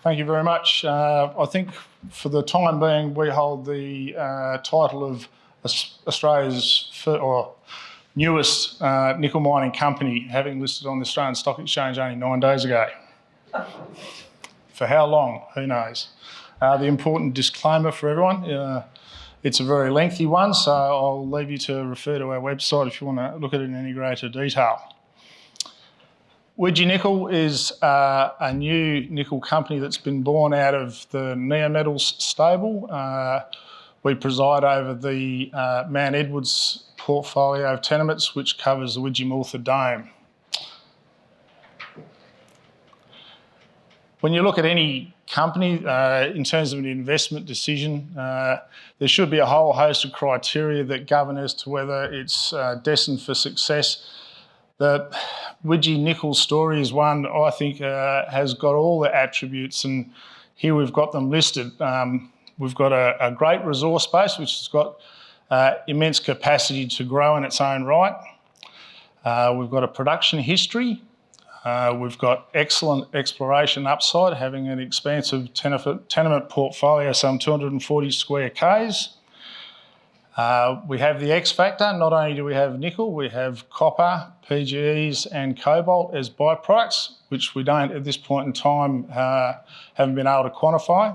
Thank you very much. I think for the time being, we hold the title of Australia's newest nickel mining company, having listed on the Australian Stock Exchange only 9 days ago. For how long? Who knows? The important disclaimer for everyone, it's a very lengthy one, so I'll leave you to refer to our website if you want to look at it in any greater detail. Widgie Nickel is a new nickel company that's been born out of the Neometals stable. We preside over the Mount Edwards portfolio of tenements, which covers the Widgie Nickel Dome. When you look at any company, in terms of an investment decision, there should be a whole host of criteria that govern as to whether it's destined for success. The Widgie Nickel story is one I think has got all the attributes, and here we've got them listed. We've got a great resource base which has got immense capacity to grow in its own right. We've got a production history. We've got excellent exploration upside, having an expansive tenement portfolio, some 240 square Ks. We have the X factor. Not only do we have nickel, we have copper, PGEs and cobalt as byproducts, which we don't at this point in time haven't been able to quantify.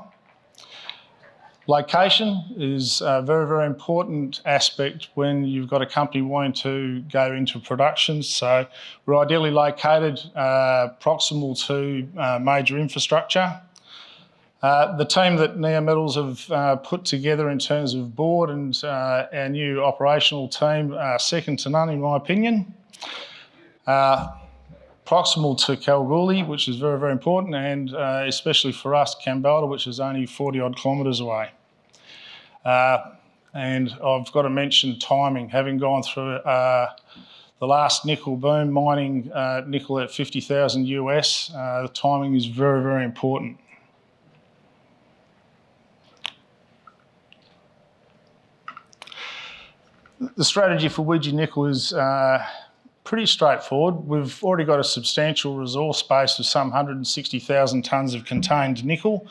Location is a very, very important aspect when you've got a company wanting to go into production. So we're ideally located proximal to major infrastructure. The team that Neometals have put together in terms of board and our new operational team are second to none in my opinion. Proximal to Kalgoorlie, which is very, very important, and especially for us, Kambalda, which is only 40 odd kilometres away. And I've got to mention timing, having gone through the last nickel boom, mining nickel at 50,000 US, the timing is very, very important. The strategy for Widgie Nickel is pretty straightforward. We've already got a substantial resource base of some 160,000 tonnes of contained nickel.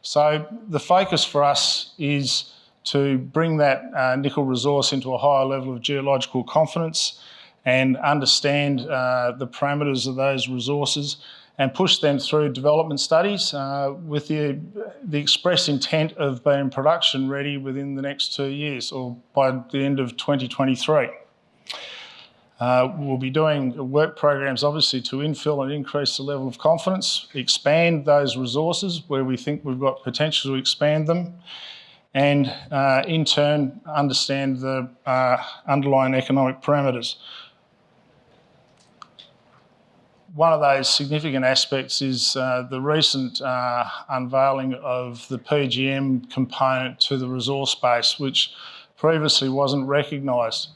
So the focus for us is to bring that nickel resource into a higher level of geological confidence and understand the parameters of those resources and push them through development studies with the express intent of being production ready within the next 2 years or by the end of 2023. We'll be doing work programs obviously to infill and increase the level of confidence, expand those resources where we think we've got potential to expand them, and in turn understand the underlying economic parameters. One of those significant aspects is the recent unveiling of the PGM component to the resource base, which previously wasn't recognised.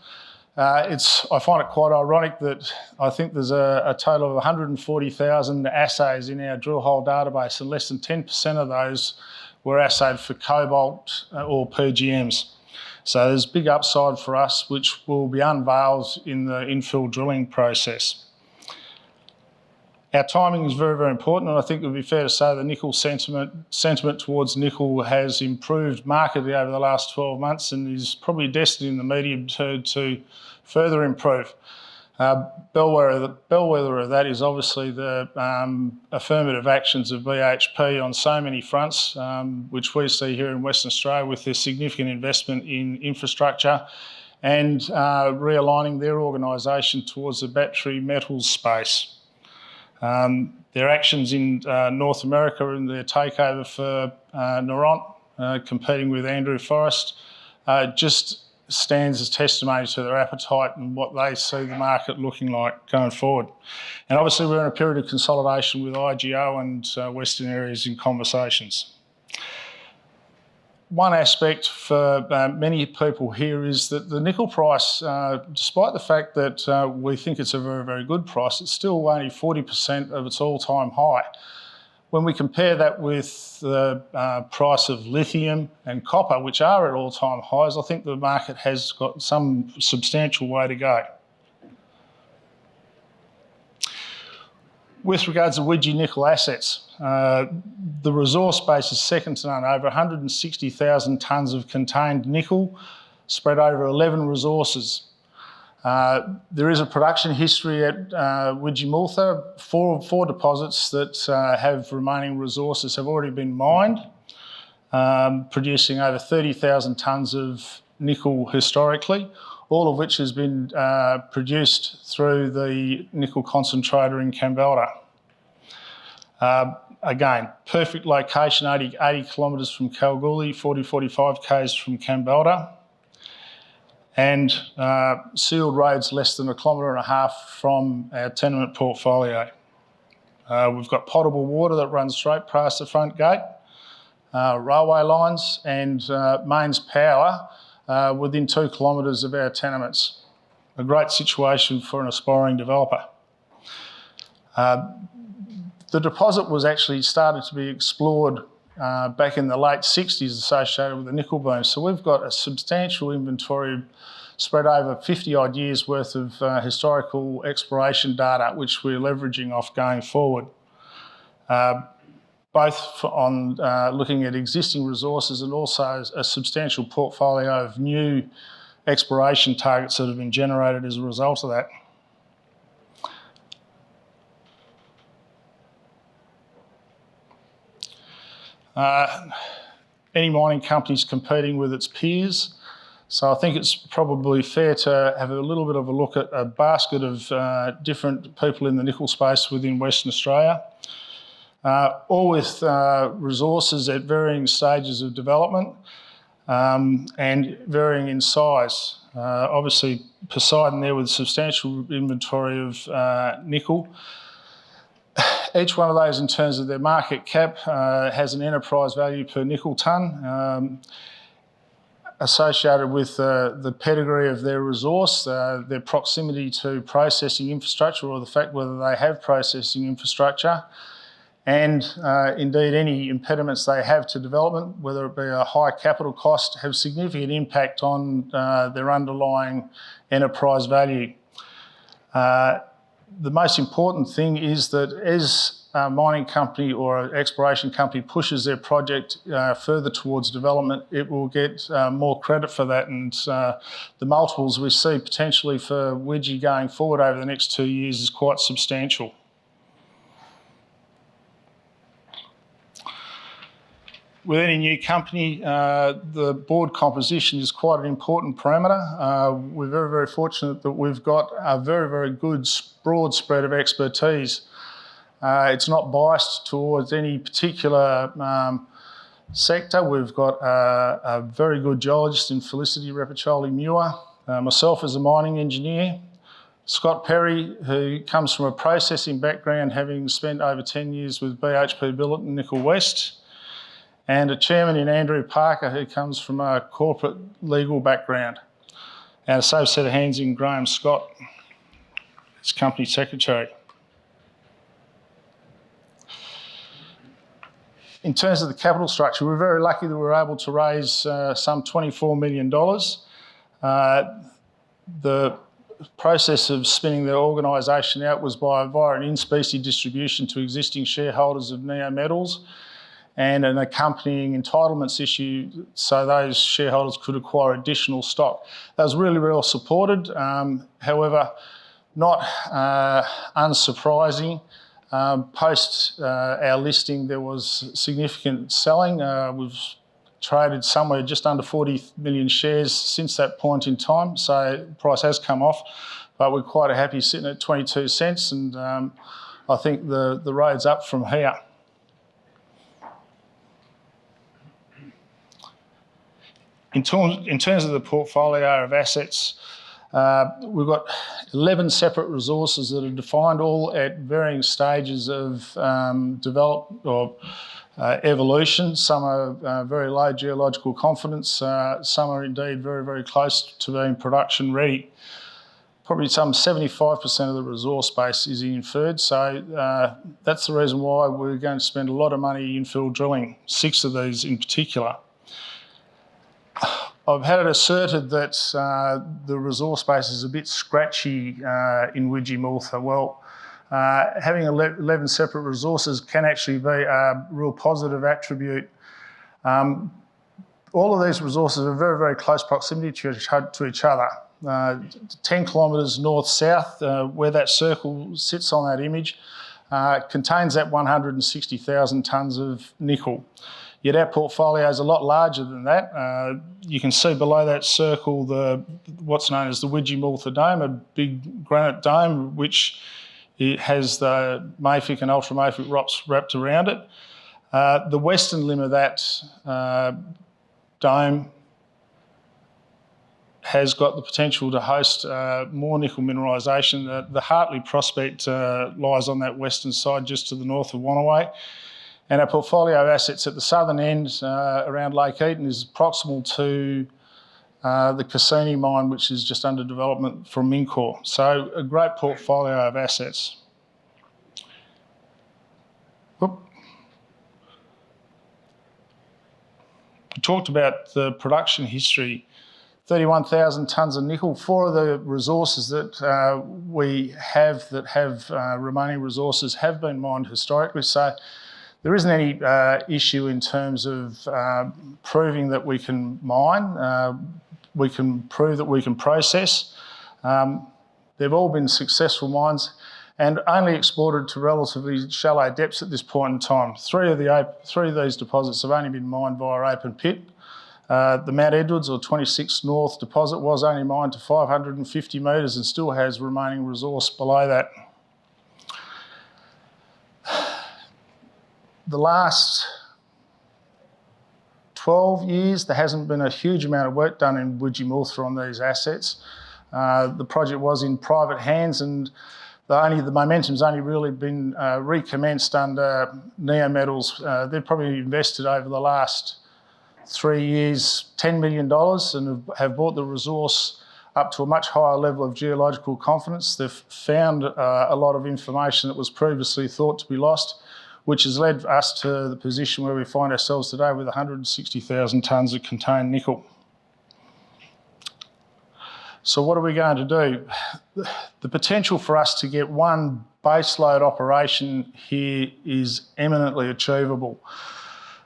I find it quite ironic that I think there's a total of 140,000 assays in our drill hole database, and less than 10% of those were assayed for cobalt or PGMs. So there's big upside for us, which will be unveiled in the infill drilling process. Our timing is very, very important, and I think it would be fair to say the nickel sentiment towards nickel has improved markedly over the last 12 months and is probably destined in the medium term to further improve. Bellwether of that is obviously the affirmative actions of BHP on so many fronts, which we see here in Western Australia with their significant investment in infrastructure and realigning their organisation towards the battery metals space. Their actions in North America and their takeover for Noront, competing with Andrew Forrest, just stands as testimony to their appetite and what they see the market looking like going forward. And obviously we're in a period of consolidation with IGO and Western Areas in conversations. One aspect for many people here is that the nickel price, despite the fact that we think it's a very, very good price, it's still only 40% of its all-time high. When we compare that with the price of lithium and copper, which are at all-time highs, I think the market has got some substantial way to go. With regards to Widgie Nickel assets, the resource base is second to none. Over 160,000 tonnes of contained nickel spread over 11 resources. There is a production history at Widgie Nickel. Four deposits that have remaining resources have already been mined, producing over 30,000 tonnes of nickel historically, all of which has been produced through the nickel concentrator in Kambalda. Again, perfect location, 80 kilometres from Kalgoorlie, 40-45 k's from Kambalda, and sealed roads less than 1.5 kilometres from our tenement portfolio. We've got potable water that runs straight past the front gate, railway lines and mains power within 2 kilometres of our tenements. A great situation for an aspiring developer. The deposit was actually started to be explored back in the late 60s associated with the nickel boom. So we've got a substantial inventory spread over 50 odd years worth of historical exploration data, which we're leveraging off going forward. Both on looking at existing resources and also a substantial portfolio of new exploration targets that have been generated as a result of that. Any mining company is competing with its peers, so I think it's probably fair to have a little bit of a look at a basket of different people in the nickel space within Western Australia, all with resources at varying stages of development and varying in size. Obviously, Poseidon there with a substantial inventory of nickel. Each one of those, in terms of their market cap, has an enterprise value per nickel tonne associated with the pedigree of their resource, their proximity to processing infrastructure, or the fact whether they have processing infrastructure, and indeed any impediments they have to development, whether it be a high capital cost, have significant impact on their underlying enterprise value. The most important thing is that as a mining company or an exploration company pushes their project further towards development, it will get more credit for that, and the multiples we see potentially for Widgie going forward over the next 2 years is quite substantial. With any new company, the board composition is quite an important parameter. We're very, very fortunate that we've got a very, very good broad spread of expertise. It's not biased towards any particular sector. We've got a very good geologist in Felicity Repiccioli-Muir, myself as a mining engineer, Scott Perry, who comes from a processing background, having spent over 10 years with BHP Billiton Nickel West, and a chairman in Andrew Parker, who comes from a corporate legal background, and a same set of hands in Graham Scott, as company secretary. In terms of the capital structure, we're very lucky that we were able to raise some $24 million. The process of spinning the organisation out was via an in-specie distribution to existing shareholders of Neometals, and an accompanying entitlements issue so those shareholders could acquire additional stock. That was really well supported. However, not unsurprising, post our listing there was significant selling. We've traded somewhere just under 40 million shares since that point in time, so the price has come off, but we're quite happy sitting at 22 cents, and I think the road's up from here. In terms of the portfolio of assets, we've got 11 separate resources that are defined, all at varying stages of development or evolution. Some are very low geological confidence, some are indeed very, very close to being production ready. Probably some 75% of the resource base is inferred, so that's the reason why we're going to spend a lot of money infill drilling, 6 of these in particular. I've had it asserted that the resource base is a bit scratchy in Widgie Nickel. Well, Having 11 separate resources can actually be a real positive attribute. All of these resources are very, very close proximity to each other. 10 kilometres north-south, where that circle sits on that image, contains that 160,000 tonnes of nickel. Yet our portfolio is a lot larger than that. You can see below that circle what's known as the Widgie Nickel dome, a big granite dome which it has the mafic and ultramafic rocks wrapped around it. The western limb of that dome has got the potential to host more nickel mineralisation. The Hartley prospect lies on that western side just to the north of Wannaway. And our portfolio of assets at the southern end around Lake Eaton is proximal to the Cassini mine, which is just under development from Mincor. So a great portfolio of assets. Whoop. We talked about the production history. 31,000 tonnes of nickel. 4 of the resources that we have remaining resources have been mined historically. So there isn't any issue in terms of proving that we can mine. We can prove that we can process. They've all been successful mines and only exported to relatively shallow depths at this point in time. Three of these deposits have only been mined via open pit. The Mount Edwards or 26 North deposit was only mined to 550 metres and still has remaining resource below that. The last 12 years, there hasn't been a huge amount of work done in Widgie Nickel on these assets. The project was in private hands and the momentum's only really been recommenced under Neometals. They've probably invested over the last 3 years $10 million and have brought the resource up to a much higher level of geological confidence. They've found a lot of information that was previously thought to be lost, which has led us to the position where we find ourselves today with 160,000 tonnes of contained nickel. So what are we going to do? The potential for us to get one baseload operation here is eminently achievable.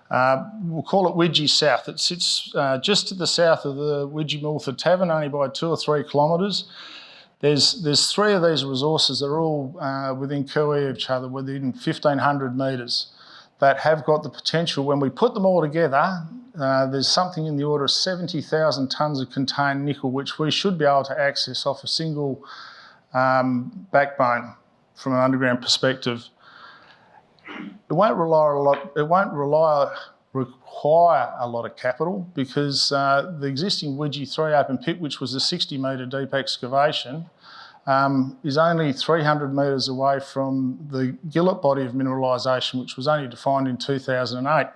We'll call it Widgie South. It sits just to the south of the Widgie Nickel Tavern, only by 2 or 3 kilometres. There's 3 of these resources that are all within cooee of each other, within 1,500 metres, that have got the potential. When we put them all together, there's something in the order of 70,000 tonnes of contained nickel, which we should be able to access off a single backbone from an underground perspective. It won't require a lot of capital because the existing Widgie 3 open pit, which was a 60-metre deep excavation, is only 300 metres away from the Gillett body of mineralisation, which was only defined in 2008.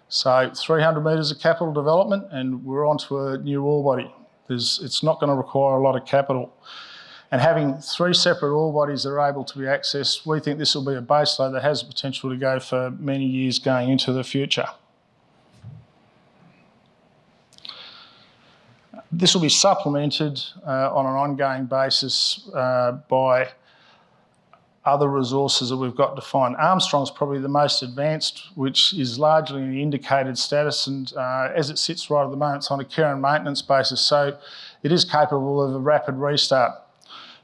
So 300 metres of capital development and we're onto a new ore body. It's not going to require a lot of capital. And having 3 separate ore bodies that are able to be accessed, we think this will be a baseload that has the potential to go for many years going into the future. This will be supplemented on an ongoing basis by other resources that we've got defined. Armstrong's probably the most advanced, which is largely in the indicated status, and as it sits right at the moment, it's on a care and maintenance basis, so it is capable of a rapid restart.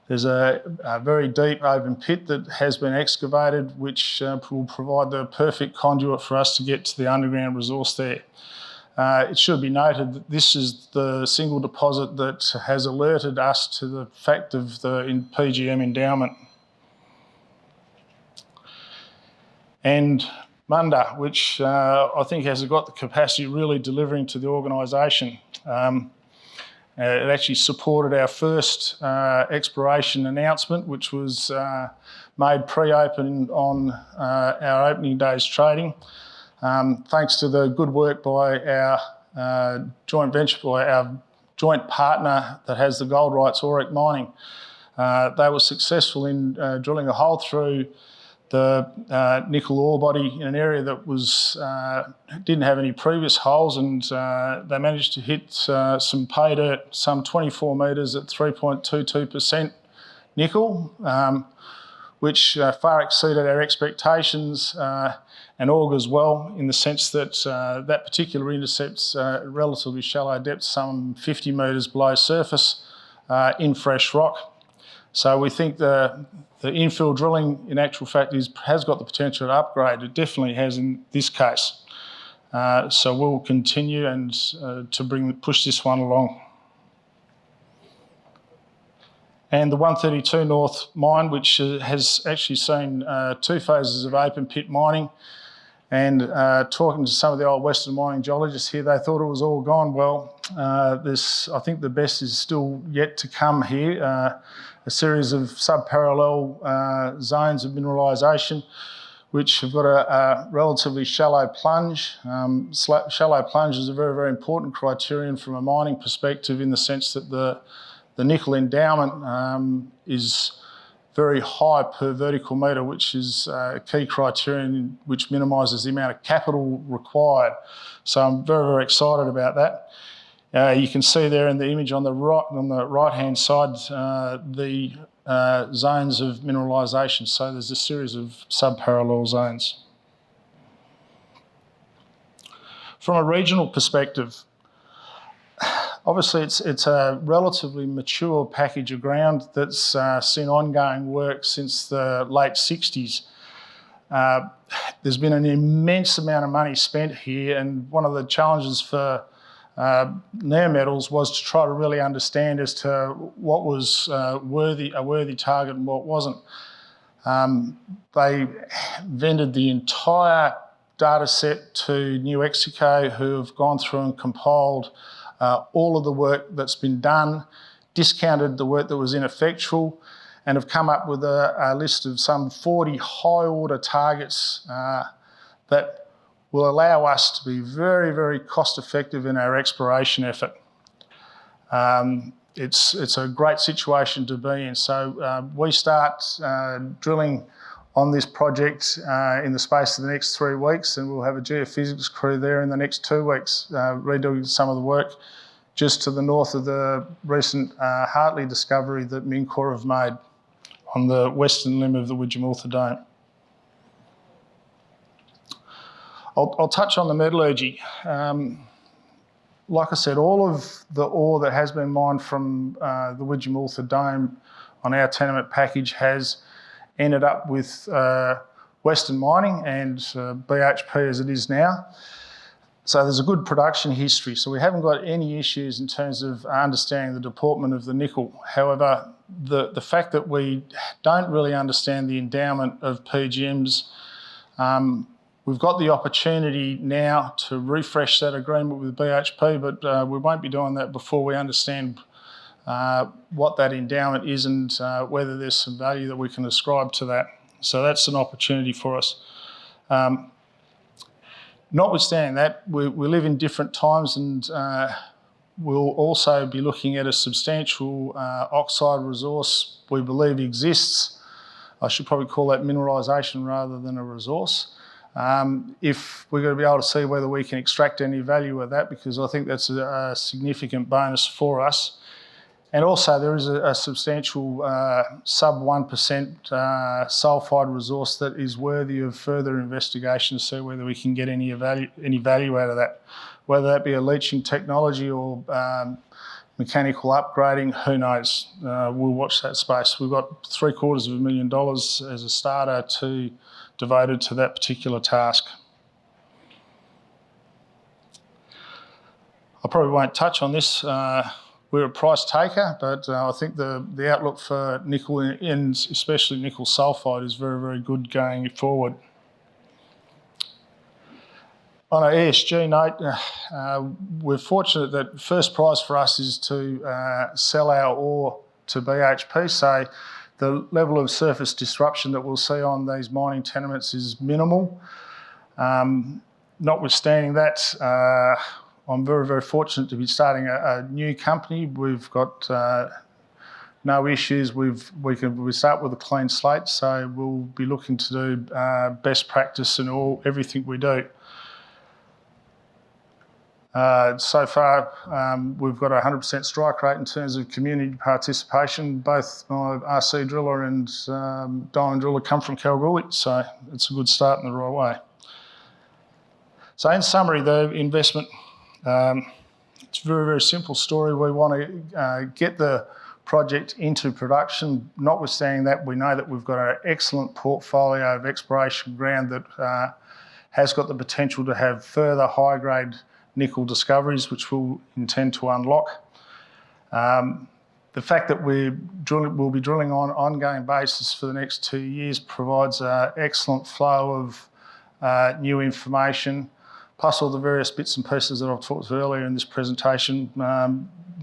There's a very deep open pit that has been excavated, which will provide the perfect conduit for us to get to the underground resource there. It should be noted that this is the single deposit that has alerted us to the fact of the PGM endowment. And Munda, which I think has got the capacity of really delivering to the organisation. It actually supported our first exploration announcement, which was made pre-open on our opening day's trading. Thanks to the good work by our joint venture, by our joint partner that has the gold rights, Auric Mining. They were successful in drilling a hole through the nickel ore body in an area that was didn't have any previous holes, and they managed to hit some pay dirt, some 24 metres at 3.22% nickel, which far exceeded our expectations and augurs well in the sense that that particular intercept's relatively shallow depth, some 50 metres below surface in fresh rock. So we think the infill drilling in actual fact has got the potential to upgrade. It definitely has in this case. So we'll continue and to push this one along. And the 132 North mine, which has actually seen 2 phases of open pit mining, and talking to some of the old Western mining geologists here, they thought it was all gone. Well, I think the best is still yet to come here. A series of sub-parallel zones of mineralisation, which have got a relatively shallow plunge. Shallow plunge is a very, very important criterion from a mining perspective in the sense that the nickel endowment is very high per vertical metre, which is a key criterion which minimises the amount of capital required. So I'm very, very excited about that. You can see there in the image on the right-hand side the zones of mineralisation. So there's a series of sub-parallel zones. From a regional perspective, obviously it's a relatively mature package of ground that's seen ongoing work since the late 60s. There's been an immense amount of money spent here, and one of the challenges for Neometals was to try to really understand as to what was a worthy target and what wasn't. They vended the entire data set to New Mexico, who have gone through and compiled all of the work that's been done, discounted the work that was ineffectual, and have come up with a list of some 40 high-order targets that will allow us to be very, very cost-effective in our exploration effort. It's a great situation to be in. So we start drilling on this project in the space of the next 3 weeks, and we'll have a geophysics crew there in the next 2 weeks redoing some of the work just to the north of the recent Hartley discovery that Mincor have made on the western limb of the Widgie Nickel Dome. I'll touch on the metallurgy. Like I said, all of the ore that has been mined from the Widgie Nickel Dome on our tenement package has ended up with Western Mining and BHP as it is now. So there's a good production history. So we haven't got any issues in terms of understanding the deportment of the nickel. However, the fact that we don't really understand the endowment of PGMs, we've got the opportunity now to refresh that agreement with BHP, but we won't be doing that before we understand what that endowment is and whether there's some value that we can ascribe to that. So that's an opportunity for us. Notwithstanding that, we live in different times, and we'll also be looking at a substantial oxide resource we believe exists. I should probably call that mineralisation rather than a resource. If we're going to be able to see whether we can extract any value of that, because I think that's a significant bonus for us. And also there is a substantial sub 1% sulphide resource that is worthy of further investigation to see whether we can get any value out of that. Whether that be a leaching technology or mechanical upgrading, who knows? We'll watch that space. We've got $750,000 as a starter devoted to that particular task. I probably won't touch on this. We're a price taker, but I think the outlook for nickel and especially nickel sulphide is very, very good going forward. On an ESG note, we're fortunate that first prize for us is to sell our ore to BHP. So the level of surface disruption that we'll see on these mining tenements is minimal. Notwithstanding that, I'm very, very fortunate to be starting a new company. We've got no issues. We start with a clean slate, so we'll be looking to do best practice in everything we do. So far, we've got a 100% strike rate in terms of community participation. Both my RC driller and diamond driller come from Kalgoorlie, so it's a good start in the right way. So in summary, the investment, it's a very, very simple story. We want to get the project into production. Notwithstanding that, we know that we've got an excellent portfolio of exploration ground that has got the potential to have further high-grade nickel discoveries, which we'll intend to unlock. The fact that we'll be drilling on an ongoing basis for the next 2 years provides an excellent flow of new information, plus all the various bits and pieces that I've talked about earlier in this presentation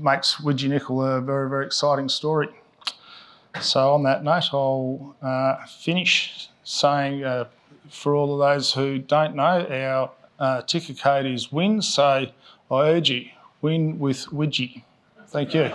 makes Widgie Nickel a very, very exciting story. So on that note, I'll finish saying, for all of those who don't know, our ticker code is WIN, so I urge you, win with Widgie. Thank you.